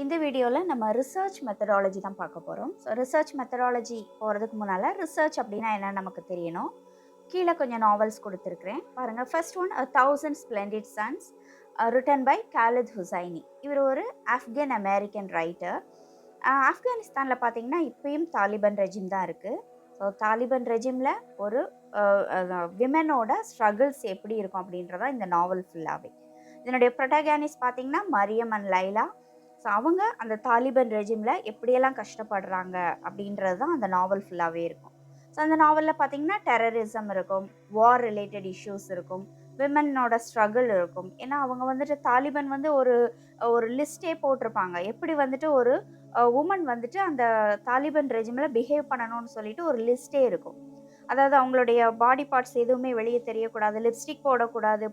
இந்த வீடியோவில் நம்ம ரிசர்ச் மெத்தடாலஜி தான் பார்க்க போகிறோம். ஸோ ரிசர்ச் மெத்தடாலஜி போகிறதுக்கு முன்னால் ரிசர்ச் அப்படின்னா என்னன்னு நமக்கு தெரியணும். கீழே கொஞ்சம் நாவல்ஸ் கொடுத்துருக்குறேன் பாருங்கள். First one A Thousand Splendid Suns, written by Khaled Hosseini. இவர் ஒரு ஆஃப்கன் அமெரிக்கன் ரைட்டர். ஆப்கானிஸ்தானில் பார்த்தீங்கன்னா இப்பயும் தாலிபன் ரெஜிம் தான் இருக்குது. ஸோ தாலிபன் ரெஜிமில் ஒரு விமனோட ஸ்ட்ரகிள்ஸ் எப்படி இருக்கும் அப்படின்றதான் இந்த நாவல் ஃபுல்லாகவே. இதனுடைய ப்ரொட்டகானிஸ்ட் பார்த்தீங்கன்னா மரியம் அண்ட் லைலா. ஸோ அவங்க அந்த தாலிபன் ரெஜிமில் எப்படியெல்லாம் கஷ்டப்படுறாங்க அப்படின்றது தான் அந்த நாவல் ஃபுல்லாகவே இருக்கும். ஸோ அந்த நாவலில் பார்த்தீங்கன்னா டெரரிசம் இருக்கும், வார் ரிலேட்டட் இஷ்யூஸ் இருக்கும், விமனோட ஸ்ட்ரகிள் இருக்கும். ஏன்னா அவங்க வந்துட்டு தாலிபன் வந்து ஒரு ஒரு லிஸ்ட்டே போட்டிருப்பாங்க, எப்படி வந்துட்டு ஒரு உமன் வந்துட்டு அந்த தாலிபன் ரெஜிமில் பிஹேவ் பண்ணணும்னு சொல்லிட்டு ஒரு லிஸ்ட்டே இருக்கும். அதாவது அவங்களுடைய பாடி பார்ட்ஸ் எதுவுமே வெளியே தெரியக்கூடாது, லிப்ஸ்டிக் போடக்கூடாது,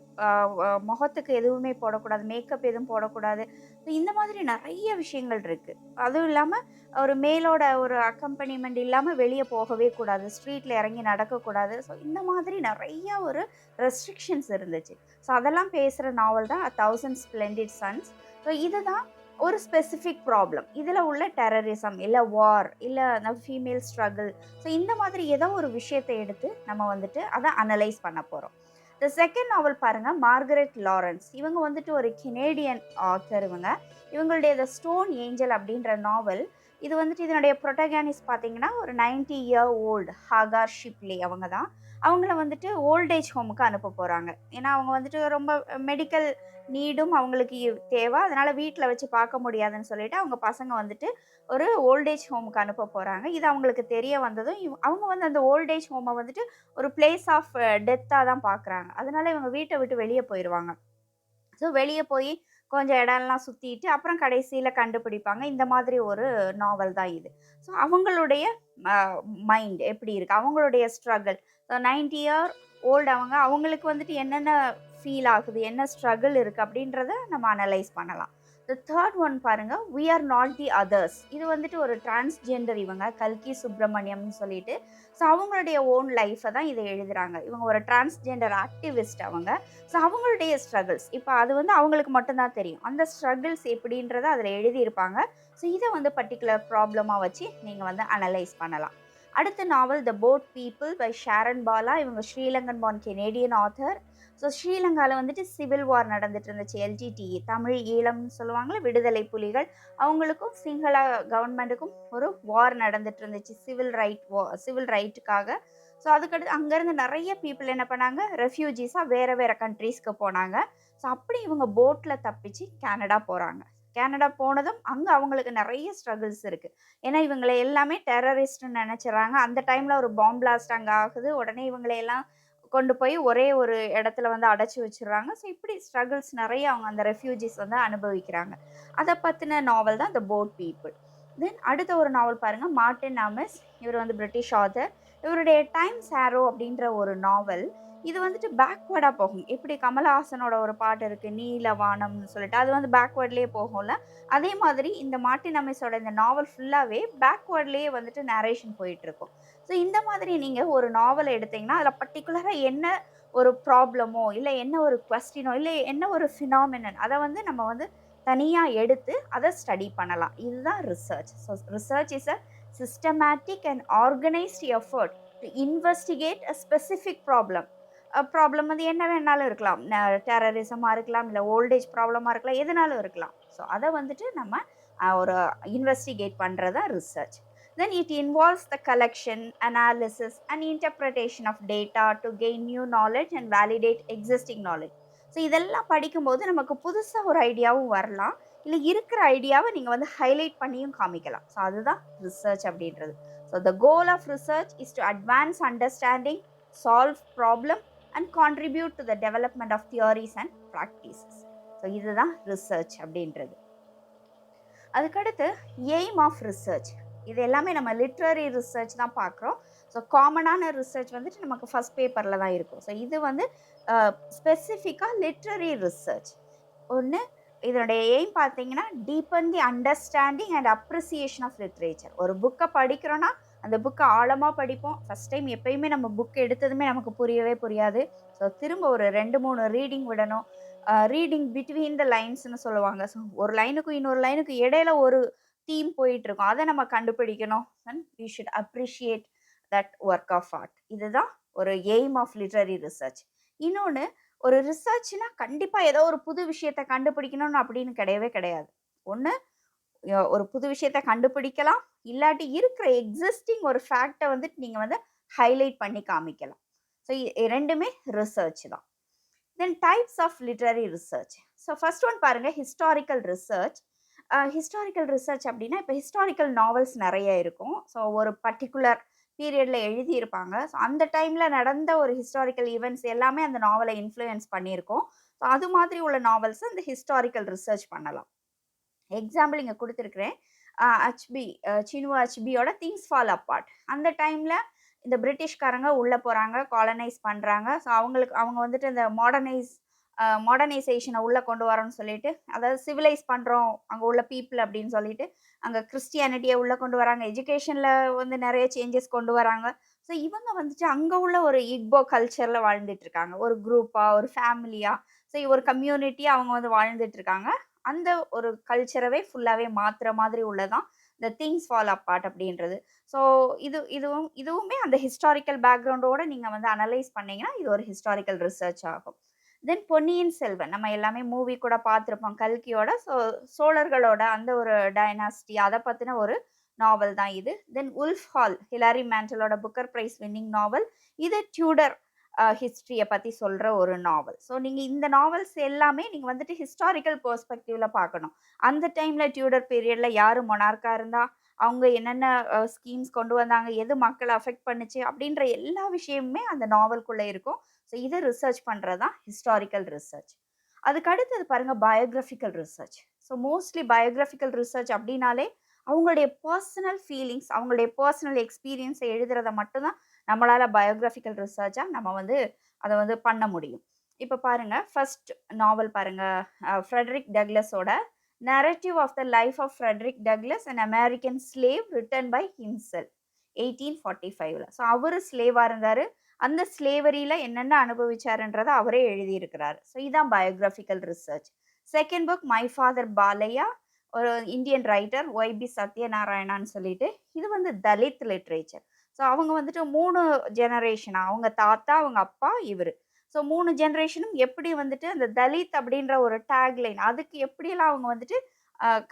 முகத்துக்கு எதுவுமே போடக்கூடாது, மேக்கப் எதுவும் போடக்கூடாது. ஸோ இந்த மாதிரி நிறைய விஷயங்கள் இருக்குது. அதுவும் இல்லாமல் ஒரு மேலோட ஒரு அக்கம்பனிமெண்ட் இல்லாமல் வெளியே போகவே கூடாது, ஸ்ட்ரீட்டில் இறங்கி நடக்கக்கூடாது. ஸோ இந்த மாதிரி நிறைய ஒரு ரெஸ்ட்ரிக்ஷன்ஸ் இருந்துச்சு. ஸோ அதெல்லாம் பேசுகிற நாவல் தான் A Thousand Splendid Suns. So இதுதான் ஒரு ஸ்பெசிஃபிக் ப்ராப்ளம். இதில் உள்ள டெரரிசம் இல்லை வார் இல்லை அந்த ஃபீமேல் ஸ்ட்ரகிள். ஸோ இந்த மாதிரி ஏதோ ஒரு விஷயத்தை எடுத்து நம்ம வந்துட்டு அதை அனலைஸ் பண்ண போகிறோம். த செகண்ட் நாவல் பாருங்கள், மார்கரெட் லாரன்ஸ். இவங்க வந்துட்டு ஒரு கெனேடியன் ஆத்தர். இவங்களுடைய த ஸ்டோன் ஏஞ்சல் அப்படின்ற நாவல். இது வந்துட்டு இதனுடைய ப்ரொட்டகானிஸ்ட் பார்த்தீங்கன்னா ஒரு 90-year-old ஹாகார் ஷிப்லி. அவங்க தான். அவங்கள வந்துட்டு ஓல்டேஜ் ஹோமுக்கு அனுப்ப போகிறாங்க. ஏன்னா அவங்க வந்துட்டு ரொம்ப மெடிக்கல் நீடும் அவங்களுக்கு தேவை, அதனால் வீட்டில் வச்சு பார்க்க முடியாதுன்னு சொல்லிட்டு அவங்க பசங்க வந்துட்டு ஒரு ஓல்டேஜ் ஹோமுக்கு அனுப்ப போகிறாங்க. இது அவங்களுக்கு தெரிய வந்ததும் அவங்க வந்து அந்த ஓல்டேஜ் ஹோமை வந்துட்டு ஒரு பிளேஸ் ஆஃப் டெத்தாக தான் பார்க்குறாங்க. அதனால இவங்க வீட்டை விட்டு வெளியே போயிடுவாங்க. ஸோ வெளியே போய் கொஞ்சம் இடம்லாம் சுற்றிட்டு அப்புறம் கடைசியில் கண்டுபிடிப்பாங்க. இந்த மாதிரி ஒரு நாவல் தான் இது. ஸோ அவங்களுடைய மைண்ட் எப்படி இருக்குது, அவங்களுடைய ஸ்ட்ரகிள். ஸோ 90-year-old அவங்களுக்கு வந்துட்டு என்னென்ன ஃபீல் ஆகுது, என்ன ஸ்ட்ரகிள் இருக்குது அப்படின்றத நம்ம அனலைஸ் பண்ணலாம். த தேர்ட் ஒன் பாருங்கள், We Are Not the Others. இது வந்துட்டு ஒரு டிரான்ஸ்ஜெண்டர் கல்கி சுப்ரமணியம்னு சொல்லிட்டு. ஸோ அவங்களுடைய ஓன் லைஃப்பை தான் இதை எழுதுகிறாங்க. இவங்க ஒரு டிரான்ஸ்ஜெண்டர் ஆக்டிவிஸ்ட் ஸோ அவங்களுடைய ஸ்ட்ரகிள்ஸ் இப்போ அது வந்து அவங்களுக்கு மட்டும்தான் தெரியும். அந்த ஸ்ட்ரகிள்ஸ் எப்படின்றத அதில் எழுதியிருப்பாங்க. ஸோ இதை வந்து பர்டிகுலர் ப்ராப்ளமாக வச்சு நீங்கள் வந்து அனலைஸ் பண்ணலாம். அடுத்த novel the boat people by Sharon Bala. இவங்க Sri Lankan born Canadian author. So ஸ்ரீலங்காவில் வந்துட்டு சிவில் வார் நடந்துட்டு இருந்துச்சு. எல்டிடிஇ, தமிழ் ஈழம்னு சொல்லுவாங்களே, விடுதலை புலிகள், அவங்களுக்கும் சிங்கள கவர்மெண்ட்டுக்கும் ஒரு வார் நடந்துட்டு இருந்துச்சு, சிவில் ரைட்டுக்காக. ஸோ அதுக்கடுத்து அங்கேருந்து நிறைய பீப்புள் என்ன பண்ணாங்க, ரெஃப்யூஜிஸாக வேறு வேறு கண்ட்ரீஸ்க்கு போனாங்க. ஸோ அப்படி இவங்க போட்டில் தப்பிச்சு கனடா போகிறாங்க. கனடா போனதும் அங்கே அவங்களுக்கு நிறைய ஸ்ட்ரகிள்ஸ் இருக்குது. ஏன்னா இவங்களை எல்லாமே டெரரிஸ்ட்னு நினச்சிட்றாங்க. அந்த டைமில் ஒரு பாம் பிளாஸ்ட் அங்கே ஆகுது. உடனே இவங்களையெல்லாம் கொண்டு போய் ஒரே ஒரு இடத்துல வந்து அடைச்சி வச்சிடுறாங்க. ஸோ இப்படி ஸ்ட்ரகிள்ஸ் நிறைய அவங்க அந்த ரெஃப்யூஜிஸ் வந்து அனுபவிக்கிறாங்க. அதை பற்றின நாவல் தான் த போட் பீப்புள். தென் அடுத்த ஒரு நாவல் பாருங்கள், மார்ட்டின் ஆமிஸ். இவர் வந்து பிரிட்டிஷ் ஆத்தர். இவருடைய டைம்ஸ் ஆரோ அப்படின்ற ஒரு நாவல். இது வந்துட்டு பேக்வேர்டாக போகும். எப்படி கமலஹாசனோட ஒரு பாட்டு இருக்குது, நீலவானம்னு சொல்லிட்டு, அது வந்து பேக்வேர்ட்லேயே போகும்ல. அதே மாதிரி இந்த மார்ட்டின் ஆமிஸோட இந்த நாவல் ஃபுல்லாகவே பேக்வேர்ட்லேயே வந்துட்டு நரேஷன் போயிட்டுருக்கும். ஸோ இந்த மாதிரி நீங்கள் ஒரு நாவலை எடுத்தீங்கன்னா அதில் பர்டிகுலராக என்ன ஒரு ப்ராப்ளமோ இல்லை என்ன ஒரு கொஸ்டினோ இல்லை என்ன ஒரு ஃபினாமினன் அதை வந்து நம்ம வந்து தனியாக எடுத்து அதை ஸ்டடி பண்ணலாம். இதுதான் research. So research is a systematic and organised effort to investigate a specific problem. Problem வந்து என்ன வேணாலும் இருக்கலாம், டெரரிசமாக இருக்கலாம், இல்லை ஓல்டேஜ் ப்ராப்ளமாக இருக்கலாம், எதுனாலும் இருக்கலாம். ஸோ அதை வந்துட்டு நம்ம ஒரு இன்வெஸ்டிகேட் பண்ணுறது தான் research. Then it involves the collection, analysis and interpretation of data to gain new knowledge and validate existing knowledge. So இதெல்லாம் படிக்கும்போது நமக்கு புதுசாக ஒரு ஐடியாவும் வரலாம், இல்லை இருக்கிற ஐடியாவை நீங்கள் வந்து ஹைலைட் பண்ணியும் காமிக்கலாம். ஸோ அதுதான் ரிசர்ச் அப்படின்றது. So the goal of research is to advance understanding, solve problem and contribute to the development of theories and practices. So இதுதான் ரிசர்ச் அப்படின்றது. அதுக்கடுத்து எய்ம் ஆஃப் ரிசர்ச். இது எல்லாமே நம்ம லிட்ரரி ரிசர்ச் தான் பார்க்குறோம். ஸோ காமனான ரிசர்ச் வந்துட்டு நமக்கு ஃபஸ்ட் பேப்பரில் தான் இருக்கும். ஸோ இது வந்து ஸ்பெசிஃபிக்காக லிட்ரரி ரிசர்ச். ஒன்று இதனுடைய எய்ம் பார்த்தீங்கன்னா deepen the understanding and appreciation of literature. ஒரு புக்கை படிக்கிறோன்னா அந்த புக்கை ஆழமாக படிப்போம். ஃபஸ்ட் டைம் எப்பயுமே நம்ம புக் எடுத்ததுமே நமக்கு புரியவே புரியாது. ஸோ திரும்ப ஒரு 2-3 ரீடிங் விடணும். ரீடிங் பிட்வீன் த லைன்ஸ்ன்னு சொல்லுவாங்க. ஸோ ஒரு லைனுக்கும் இன்னொரு லைனுக்கும் இடையில ஒரு தீம் போயிட்டுருக்கும். அத நம்ம கண்டுபிடிக்கணும். And we should appreciate that work of art. இதுதான் ஒரு எய்ம் ஆஃப் லிட்டரரி ரிசர்ச். இன்னொன்னு, ஒரு ரிசர்ச்னா கண்டிப்பா ஏதோ ஒரு புது விஷயத்த கண்டுபிடிக்கணும்னு அப்படின்னு கிடையவே கிடையாது. ஒண்ணு ஒரு புது விஷயத்த கண்டுபிடிக்கலாம். இல்லாட்டி இருக்கிற எக்ஸிஸ்டிங் ஒரு ஃபேக்ட்ட வந்துட்டு நீங்க வந்து ஹைலைட் பண்ணி காமிக்கலாம். ஸோ 2மே ரிசர்ச் தான். Then types of literary research. So first one பாருங்க, ஹிஸ்டாரிக்கல் ரிசர்ச். ஹிஸ்டாரிக்கல் ரிசர்ச் அப்படின்னா, இப்போ ஹிஸ்டாரிக்கல் நாவல்ஸ் நிறைய இருக்கும். ஸோ ஒரு பர்ட்டிகுலர் பீரியட்ல எழுதியிருப்பாங்க. ஸோ அந்த டைம்ல நடந்த ஒரு ஹிஸ்டாரிக்கல் ஈவெண்ட்ஸ் எல்லாமே அந்த நாவலை இன்ஃப்ளூயன்ஸ் பண்ணியிருக்கும். ஸோ அது மாதிரி உள்ள நாவல்ஸ் இந்த ஹிஸ்டாரிக்கல் ரிசர்ச் பண்ணலாம். எக்ஸாம்பிள் இங்க குடுத்திருக்கிறேன். ஹச்பி சின்வா ஹச்பியோட திங்ஸ் ஃபால் அப்பார்ட். அந்த டைம்ல இந்த பிரிட்டிஷ்காரங்க உள்ள போறாங்க, காலனைஸ் பண்றாங்க. ஸோ அவங்க வந்துட்டு இந்த மாடர்னைசேஷன உள்ள கொண்டு வரோம்னு சொல்லிட்டு, அதாவது சிவிலைஸ் பண்றோம் அங்க உள்ள பீப்பிள் அப்படின்னு சொல்லிட்டு, அங்க கிறிஸ்டியானிட்டிய உள்ள கொண்டு வராங்க. எஜுகேஷன்ல வந்து நெறைய சேஞ்சஸ் கொண்டு வராங்க. ஸோ இவங்க வந்துட்டு அங்க உள்ள ஒரு இக்போ கல்ச்சர்ல வாழ்ந்துட்டு இருக்காங்க. ஒரு குரூப்பா, ஒரு ஃபேமிலியா, ஸோ ஒரு கம்யூனிட்டியா அவங்க வந்து வாழ்ந்துட்டு இருக்காங்க. அந்த ஒரு கல்ச்சரவே ஃபுல்லாவே மாத்துற மாதிரி உள்ளதான் இந்த திங்ஸ் ஃபால் அப்பார்ட் அப்படின்றது. ஸோ இதுவுமே அந்த ஹிஸ்டாரிக்கல் பேக்ரவுண்டோட நீங்க வந்து அனலைஸ் பண்ணீங்கன்னா, இது ஒரு ஹிஸ்டாரிக்கல் ரிசர்ச் ஆகும். தென் பொன்னியின் செல்வன் நம்ம எல்லாமே மூவி கூட பார்த்துருப்போம். கல்கியோட சோழர்களோட அந்த ஒரு டைனாஸ்டி அத பத்தின ஒரு நாவல் தான் இது. தென் உல்ஃப் ஹால், ஹிலாரி மேண்டலோட புக்கர் பிரைஸ் வின்னிங் நாவல். இது டியூடர் ஹிஸ்டரிய பத்தி சொல்ற ஒரு நாவல். ஸோ நீங்க இந்த நாவல்ஸ் எல்லாமே நீங்க வந்துட்டு ஹிஸ்டாரிக்கல் பெர்ஸ்பெக்டிவ்ல பார்க்கணும். அந்த டைம்ல டியூடர் பீரியட்ல யாரு மொனார்க்கா இருந்தா, அவங்க என்னென்ன ஸ்கீம்ஸ் கொண்டு வந்தாங்க, எது மக்கள அஃபெக்ட் பண்ணுச்சு அப்படின்ற எல்லா விஷயமுமே அந்த நாவல்குள்ள இருக்கும். ஸோ இத ரிசர்ச் பண்றது தான் ஹிஸ்டாரிக்கல் ரிசர்ச். அதுக்கு அடுத்தது பாருங்க, biographical research. So mostly biographical research அப்படின்னாலே அவங்களுடைய பர்சனல் ஃபீலிங்ஸ், அவங்களுடைய பர்சனல் எக்ஸ்பீரியன்ஸ எழுதுறத மட்டும் தான் நம்மளால பயோகிராபிக்கல் ரிசர்ச்சா நம்ம வந்து அத வந்து பண்ண முடியும். இப்ப பாருங்க, ஃபர்ஸ்ட் நாவல் பாருங்க, ஃப்ரெடரிக் டக்ளஸோட narrative of the life of Frederick Douglass, an American slave written by himself 1845ல. ஸோ அவரு ஸ்லேவா இருந்தாரு. அந்த ஸ்லேவரியில என்னென்ன அனுபவிச்சாருன்றத அவரே எழுதியிருக்கிறாரு. ஸோ இதான் biographical research. Second book my father Baliah, ஒரு இந்தியன் ரைட்டர் ஒய்.பி. சத்யநாராயணான்னு சொல்லிட்டு. இது வந்து தலித் லிட்ரேச்சர். ஸோ அவங்க வந்துட்டு 3 ஜெனரேஷனா, அவங்க தாத்தா, அவங்க அப்பா, இவரு. ஸோ 3 ஜெனரேஷனும் எப்படி வந்துட்டு அந்த தலித் அப்படின்ற ஒரு டேக்லைன் அதுக்கு எப்படியெல்லாம் அவங்க வந்துட்டு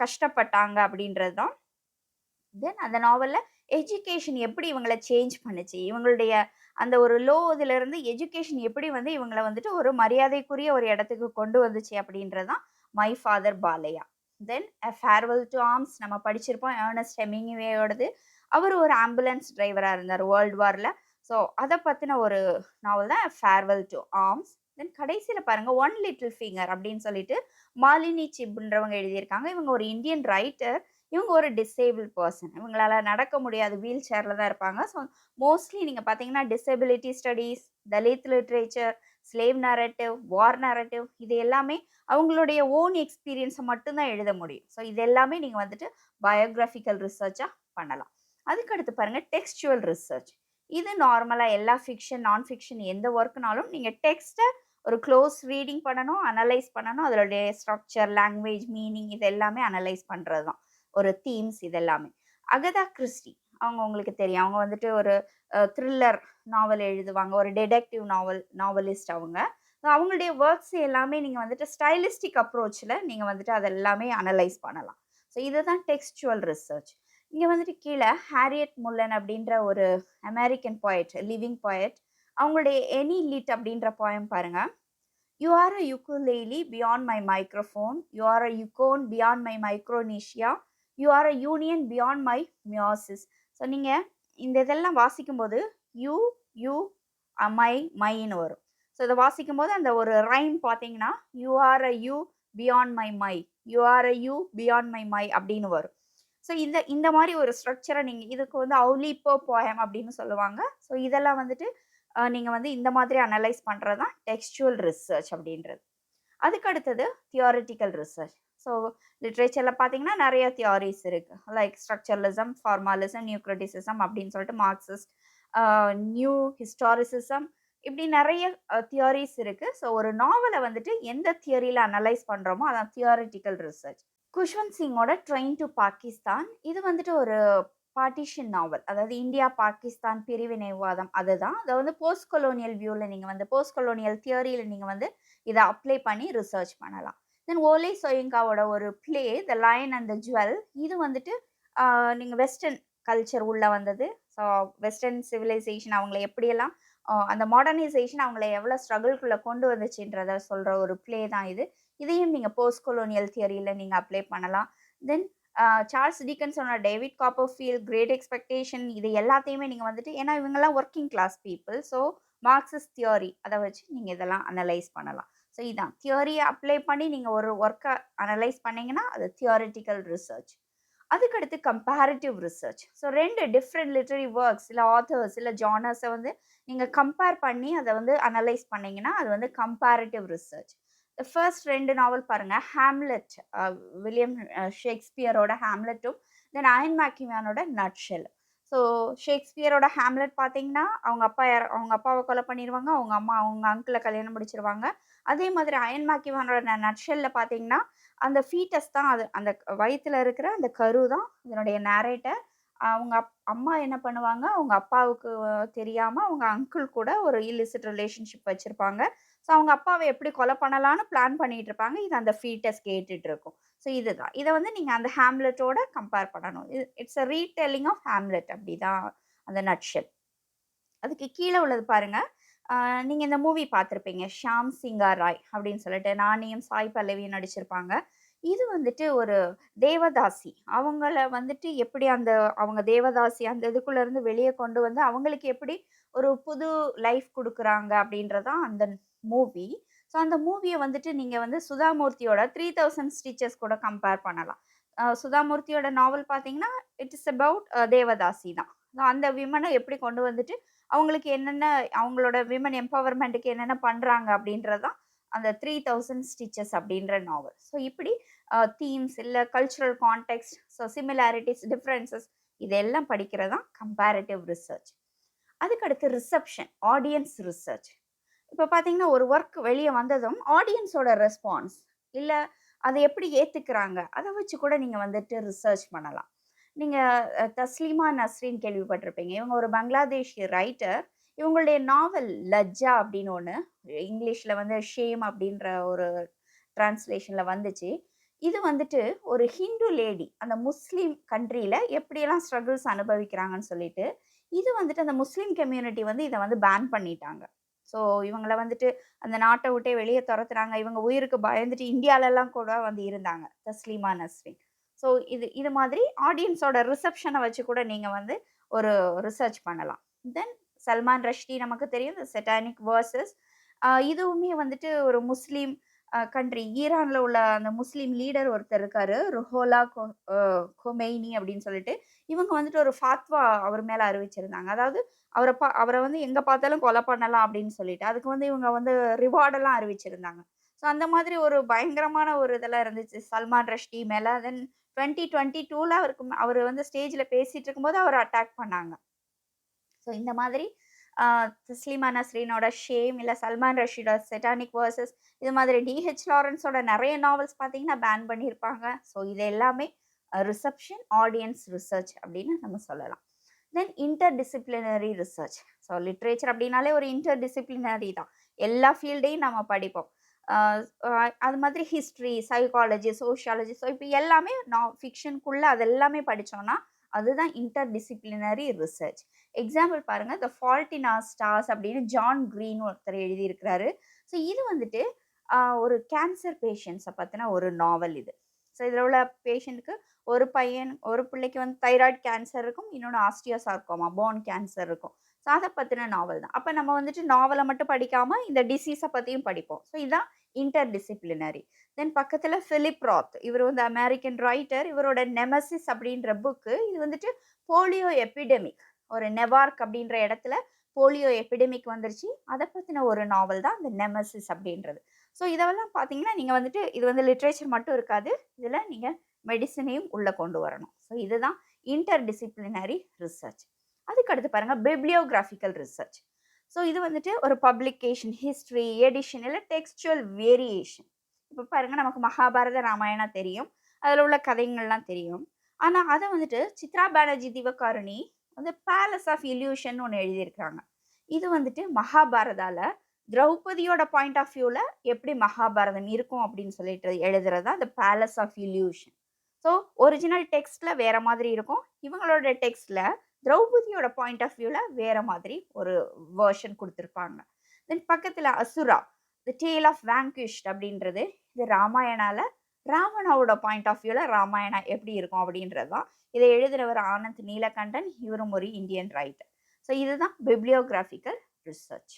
கஷ்டப்பட்டாங்க அப்படின்றது தான். தென் அந்த நாவல்ல எஜுகேஷன் எப்படி இவங்கள சேஞ்ச் பண்ணுச்சு, இவங்களுடைய அந்த ஒரு லோ இதிலிருந்து எஜுகேஷன் எப்படி வந்து இவங்கள வந்துட்டு ஒரு மரியாதைக்குரிய ஒரு இடத்துக்கு கொண்டு வந்துச்சு அப்படின்றது தான் my father Baliah. Then a farewell to arms நம்ம படிச்சிருப்போம், ஏர்னஸ்ட் ஹெமிங்வேயோடது. அவர் ஒரு ஆம்புலன்ஸ் டிரைவரா இருந்தார் வேர்ல்ட் வார்ல. ஸோ அத பத்தின ஒரு நாவல் தான் ஃபேர்வெல் டு ஆர்ம்ஸ். தென் கடைசியில பாருங்க, ஒன் லிட்டில் ஃபிங்கர் அப்படின்னு சொல்லிட்டு மாலினி சிப்ன்றவங்க எழுதியிருக்காங்க. இவங்க ஒரு இந்தியன் ரைட்டர். இவங்க ஒரு டிசேபிள் பர்சன். இவங்களால நடக்க முடியாது. வீல் சேர்ல தான் இருப்பாங்க. ஸோ மோஸ்ட்லி நீங்க பார்த்தீங்கன்னா, disability studies, Dalit literature, slave narrative, war narrative, இது எல்லாமே அவங்களுடைய ஓன் எக்ஸ்பீரியன்ஸ மட்டும் தான் எழுத முடியும். ஸோ இது எல்லாமே நீங்க வந்துட்டு பயோகிராபிக்கல் ரிசர்ச்சா பண்ணலாம். அதுக்கு அடுத்து பாருங்க, டெக்ஸ்சுவல் ரிசர்ச். இது நார்மலா எல்லா ஃபிக்ஷன், நான் ஃபிக்ஷன் எந்த ஒர்க்னாலும் நீங்க டெக்ஸ்ட்ட ஒரு க்ளோஸ் ரீடிங் பண்ணணும், அனலைஸ் பண்ணணும். அதனுடைய ஸ்ட்ரக்சர், லாங்குவேஜ், மீனிங் இது எல்லாமே அனலைஸ் பண்றது தான். ஒரு தீம்ஸ் இது எல்லாமே. அகதா கிறிஸ்டி அவங்க உங்களுக்கு தெரியும். அவங்க வந்துட்டு ஒரு த்ரில்லர் நாவல் எழுதுவாங்க. ஒரு டிடெக்டிவ் நாவலிஸ்ட் அவங்க. அவங்களுடைய ஒர்க்ஸ் எல்லாமே நீங்க வந்துட்டு ஸ்டைலிஸ்டிக் அப்ரோச்ல நீங்க வந்துட்டு அது எல்லாமே அனலைஸ் பண்ணலாம். ஸோ இதுதான் டெக்ஸ்சுவல் ரிசர்ச். இங்க வந்துட்டு கீழ ஹாரியட் முல்லன் அப்படின்ற ஒரு அமெரிக்கன் போயட், லிவிங் போயட். அவங்களுடைய எனி லிட் அப்படின்ற போயம் பாருங்க. You are a ukulele beyond my microphone, you are a Yukon beyond my Micronesia, you are a union beyond my meiosis. So நீங்க இந்த இதெல்லாம் வாசிக்கும்போது you you my மைன்னு வரும். So இதை வாசிக்கும்போது அந்த ஒரு ரைம் பார்த்தீங்கன்னா, you are a you beyond my my, you are a you beyond my my அப்படின்னு வரும். ஸோ இந்த இந்த மாதிரி ஒரு ஸ்ட்ரக்சரை நீங்க இதுக்கு வந்து அவுலிப்போ போயம் அப்படின்னு சொல்லுவாங்க. ஸோ இதெல்லாம் வந்துட்டு நீங்க வந்து இந்த மாதிரி அனலைஸ் பண்றது தான் டெக்ஸ்சுவல் ரிசர்ச் அப்படின்றது. அதுக்கு அடுத்தது தியோரிட்டிக்கல் ரிசர்ச். ஸோ லிட்ரேச்சர்ல பார்த்தீங்கன்னா நிறைய தியோரிஸ் இருக்கு. லைக் ஸ்ட்ரக்சரலிசம், ஃபார்மாலிசம், நியூ கிரிட்டிசிசம் அப்படின்னு சொல்லிட்டு மார்க்சிஸ்ட், நியூ ஹிஸ்டாரிசிசம், இப்படி நிறைய தியரிஸ் இருக்கு. ஸோ ஒரு நாவல வந்துட்டு எந்த தியரியில அனலைஸ் பண்றோமோ அதான் தியரிட்டிக்கல் ரிசர்ச். குஷ்வந்த் சிங்கோட ட்ரெயின் டு பாகிஸ்தான் இது வந்துட்டு ஒரு பார்ட்டிஷன் நாவல். அதாவது இந்தியா, பாகிஸ்தான் பிரிவினைவாதம் அதுதான். அத வந்து போஸ்ட் கொலோனியல் வியூல நீங்க வந்து போஸ்ட் கொலோனியல் தியரியில நீங்க வந்து இத அப்ளை பண்ணி ரிசர்ச் பண்ணலாம். தென் ஓலே சோயிங்காவோட ஒரு play the line and the jewel இது வந்துட்டு நீங்க வெஸ்டர்ன் கல்ச்சர் உள்ள வந்தது. ஸோ வெஸ்டர்ன் சிவிலைசேஷன் அவங்கள எப்படியெல்லாம் அந்த மாடர்னைசேஷன் அவங்கள எவ்வளோ ஸ்ட்ரகிள்குள்ள கொண்டு வந்துச்சுன்றத சொல்ற ஒரு பிளே தான் இது. இதையும் நீங்க போஸ்ட் கொலோனியல் தியரியில நீங்க அப்ளை பண்ணலாம். தென் சார்ல்ஸ் டிக்கன்ஸோட டேவிட் காப்பர்ஃபீல்ட், கிரேட் எக்ஸ்பெக்டேஷன் இது எல்லாத்தையுமே நீங்க வந்துட்டு ஏன்னா இவங்கலாம் working class people. So Marxist theory அத வச்சு நீங்க இதெல்லாம் அனலைஸ் பண்ணலாம். ஸோ இதான் தியரிய அப்ளை பண்ணி நீங்க ஒரு ஒர்க்க அனலைஸ் பண்ணீங்கன்னா அது தியரிட்டிக்கல் ரிசர்ச். அதுக்கடுத்து comparative research. So 2 different literary works இல்ல ஆத்தர்ஸ் இல்ல ஜானர்ஸ வந்து நீங்க கம்பேர் பண்ணி அத வந்து அனலைஸ் பண்ணீங்கன்னா அது வந்து கம்பேரிட்டிவ் ரிசர்ச். ஃபர்ஸ்ட் 2 நாவல் பாருங்க. ஹாம்லெட் வில்லியம் ஷேக்ஸ்பியரோட ஹாம்லெட்டும், தென் அயன் மேக்கியானோட நட்ஷெல். ஸோ ஷேக்ஸ்பியரோட ஹாம்லெட் பார்த்தீங்கன்னா, அவங்க அப்பாவ கொலை பண்ணிருவாங்க. அவங்க அம்மா அவங்க அங்கிள கல்யாணம் முடிச்சிருவாங்க. அதே மாதிரி அயன் மேக்கியானோட நட்ஷெல்ல பார்த்தீங்கன்னா, அந்த ஃபீட்டஸ் தான் அது அந்த வயித்துல இருக்கிற அந்த கரு தான் இதனுடைய நேரேட்டர். அவங்க அம்மா என்ன பண்ணுவாங்க, அவங்க அப்பாவுக்கு தெரியாம அவங்க அங்கிள் கூட ஒரு இல்லிசிட் ரிலேஷன்ஷிப் வச்சிருப்பாங்க. ஸோ அவங்க அப்பாவ எப்படி கொலை பண்ணலான்னு பிளான் பண்ணிட்டு இருப்பாங்க. இது அந்த ஃபீட்டஸ் கேட்டுட்டு இருக்கும். ஸோ இதுதான். இத வந்து நீங்க அந்த ஹாம்லெட்டோட கம்பேர் பண்ணணும். It's a retelling of Hamlet அப்படிதான் அந்த நட்ஷெல். அதுக்கு கீழ உள்ளது பாருங்க. நீங்க இந்த மூவி பார்த்திருப்பீங்க. ஷியாம் சிங்கா ராய் அப்படின்னு சொல்லிட்டு நானியும், சாய் பல்லவியும் நடிச்சிருப்பாங்க. இது வந்துட்டு ஒரு தேவதாசி. அவங்கள வந்துட்டு எப்படி அந்த அவங்க தேவதாசி அந்த இதுக்குள்ள இருந்து வெளிய கொண்டு வந்து அவங்களுக்கு எப்படி ஒரு புது லைஃப் குடுக்குறாங்க அப்படின்றது தான் அந்த மூவி. ஸோ அந்த மூவிய வந்துட்டு நீங்க வந்து சுதாமூர்த்தியோட 3000 ஸ்டிச்சஸ் கூட கம்பேர் பண்ணலாம். சுதாமூர்த்தியோட நாவல் பார்த்தீங்கன்னா, இட் இஸ் அபவுட் தேவதாசி தான். அந்த விமன எப்படி கொண்டு வந்துட்டு அவங்களுக்கு என்னென்ன அவங்களோட விமன் எம்பவர்மென்ட்க்கு என்னென்ன பண்றாங்க அப்படின்றது தான் அந்த 3000 ஸ்டிச்சஸ் அப்படின்ற நாவல். ஸோ இப்படி தீம்ஸ் இல்ல cultural context, so similarities, differences இதெல்லாம் படிக்கிறது தான் கம்பேரிட்டிவ் ரிசர்ச். அதுக்கடுத்து ரிசப்ஷன், ஆடியன்ஸ் ரிசர்ச். இப்ப பார்த்தீங்கன்னா, ஒரு ஒர்க் வெளிய வந்ததும் ஆடியன்ஸோட ரெஸ்பான்ஸ் இல்ல அத எப்படி ஏத்துக்கிறாங்க, அத வச்சு கூட நீங்க வந்துட்டு ரிசர்ச் பண்ணலாம். நீங்க தஸ்லீமா நஸ்ரீன் கேள்விப்பட்டிருப்பீங்க. இவங்க ஒரு பங்களாதேஷி ரைட்டர். இவங்களுடைய நாவல் லஜ்ஜா அப்படின்னு ஒண்ணு. இங்கிலீஷ்ல வந்து ஷேம் அப்படின்ற ஒரு டிரான்ஸ்லேஷன்ல வந்துச்சு. இது வந்துட்டு ஒரு ஹிந்து லேடி அந்த முஸ்லீம் கண்ட்ரில எப்படியெல்லாம் ஸ்ட்ரகிள்ஸ் அனுபவிக்கிறாங்கன்னு சொல்லிட்டு, இது வந்துட்டு அந்த முஸ்லீம் கம்யூனிட்டி வந்து இத வந்து பேன் பண்ணிட்டாங்க. ஸோ இவங்கள வந்துட்டு அந்த நாட்ட விட்டே வெளிய தொரத்துனாங்க. இவங்க உயிருக்கு பயந்துட்டு இந்தியாலலாம் கூட வந்து இருந்தாங்க. தஸ்லீமா நஸ்ரீன். ஸோ இது இது மாதிரி ஆடியன்ஸோட ரிசப்ஷன வச்சு கூட நீங்க வந்து ஒரு ரிசர்ச் பண்ணலாம். தென் சல்மான் ரஷ்டி நமக்கு தெரியும். தி சட்டானிக் வெர்சஸ் இதுவுமே வந்துட்டு ஒரு முஸ்லீம் கண்ட்ரி ஈரான்ல உள்ள அந்த முஸ்லீம் லீடர் ஒருத்தர் இருக்காரு. ருஹோலா கொமெய்னி அப்படின்னு சொல்லிட்டு. இவங்க வந்துட்டு ஒரு ஃபாத்வா அவர் மேல அறிவிச்சிருந்தாங்க. அதாவது அவர வந்து எங்க பார்த்தாலும் கொலை பண்ணலாம் அப்படின்னு சொல்லிட்டு. அதுக்கு வந்து இவங்க வந்து ரிவார்ட் எல்லாம் அறிவிச்சிருந்தாங்க. ஸோ அந்த மாதிரி ஒரு பயங்கரமான ஒரு இதெல்லாம் இருந்துச்சு. சல்மான் ரஷ்டி மேல. தென் 2022ல அவரு வந்து ஸ்டேஜ்ல பேசிட்டு இருக்கும்போது அவர அட்டாக் பண்ணாங்க. ஸோ இந்த மாதிரி தஸ்லீமா நஸ்ரீனோட ஷேம் இல்ல சல்மான் ரஷீடோட செட்டானிக் வெர்சஸ் இது மாதிரி டிஹெச் லாரன்ஸோட நிறைய நாவல்ஸ் பார்த்தீங்கன்னா பேன் பண்ணியிருப்பாங்க. ஸோ இது எல்லாமே ரிசப்ஷன், ஆடியன்ஸ் ரிசர்ச் அப்படின்னு நம்ம சொல்லலாம். Then interdisciplinary research. So literature அப்படின்னாலே ஒரு இன்டர் டிசிப்ளினரி தான். எல்லா ஃபீல்டையும் நம்ம படிப்போம். அது மாதிரி ஹிஸ்ட்ரி, சைக்காலஜி, சோஷியாலஜி ஸோ இப்போ எல்லாமே ஃபிக்ஷனுக்குள்ள அது எல்லாமே படிச்சோம்னா அதுதான் இன்டர் டிசிப்ளினரி ரிசர்ச். எக்ஸாம்பிள் பாருங்க, the fault in our stars அப்படின்னு ஜான் கிரீன் ஒருத்தர் எழுதியிருக்கிறாரு. ஸோ இது வந்துட்டு ஒரு கேன்சர் பேஷண்ட்ஸை பற்றின ஒரு நாவல் இது. ஸோ இதில் உள்ள பேஷண்ட்டுக்கு ஒரு பிள்ளைக்கு வந்து தைராய்டு கேன்சர் இருக்கும், இன்னொன்று ஆஸ்டியோசார்கோமா போன் கேன்சர் இருக்கும். ஸோ அதை பற்றின நாவல் தான். அப்போ நம்ம வந்துட்டு நாவலை மட்டும் படிக்காமல் இந்த டிசீஸை பற்றியும் படிப்போம். ஸோ இதுதான் இன்டர் டிசிப்ளினரி. தென் பக்கத்தில் பிலிப் ராத், இவர் வந்து அமெரிக்கன் ரைட்டர். இவரோட நெமசிஸ் அப்படின்ற புக்கு இது வந்துட்டு போலியோ எபிடெமிக், ஒரு நெவார்க் அப்படின்ற இடத்துல போலியோ எபிடெமிக் வந்துருச்சு. அதை பற்றின ஒரு நாவல் தான் இந்த நெமசிஸ் அப்படின்றது. ஸோ இதெல்லாம் பார்த்தீங்கன்னா நீங்கள் வந்துட்டு இது வந்து லிட்ரேச்சர் மட்டும் இருக்காது, இதில் நீங்கள் மெடிசனையும் உள்ளே கொண்டு வரணும். ஸோ இதுதான் இன்டர் டிசிப்ளினரி ரிசர்ச். அதுக்கு அடுத்து பாருங்க பிப்ளியோகிராஃபிக்கல் ரிசர்ச். ஸோ இது வந்துட்டு ஒரு பப்ளிகேஷன், ஹிஸ்ட்ரி, எடிஷன் இல்லை டெக்ஸ்டுவல் வேரியேஷன். இப்போ பாருங்க, நமக்கு மகாபாரத ராமாயணா தெரியும், அதில் உள்ள கதைகள்லாம் தெரியும். ஆனால் அதை வந்துட்டு சித்ரா பானர்ஜி திவகாருணி வந்து பேலஸ் ஆஃப் இல்யூஷன் ஒன்று எழுதியிருக்காங்க. இது வந்துட்டு மகாபாரதால திரௌபதியோட பாயிண்ட் ஆஃப் வியூவில் எப்படி மகாபாரதம் இருக்கும் அப்படின்னு சொல்லிட்டு எழுதுறது தான் அந்த palace of illusion. So original டெக்ஸ்டில் வேற மாதிரி இருக்கும், இவங்களோட டெக்ஸ்டில் திரௌபதியோட பாயிண்ட் ஆஃப் வியூவில் வேற மாதிரி ஒரு வேர்ஷன் கொடுத்துருப்பாங்க. தென் பக்கத்தில் அசுரா, தி டேல் ஆஃப் வேங்கிஷ்ட் அப்படின்றது இது ராமாயணால ராவணாவோட பாயிண்ட் ஆஃப் வியூவில் ராமாயணா எப்படி இருக்கும் அப்படின்றது தான். இதை எழுதுகிறவர் ஆனந்த் நீலகண்டன், இவரும் ஒரு இந்தியன் ரைட்டர். ஸோ இதுதான் பிப்ளியோகிராஃபிக்கல் ரிசர்ச்.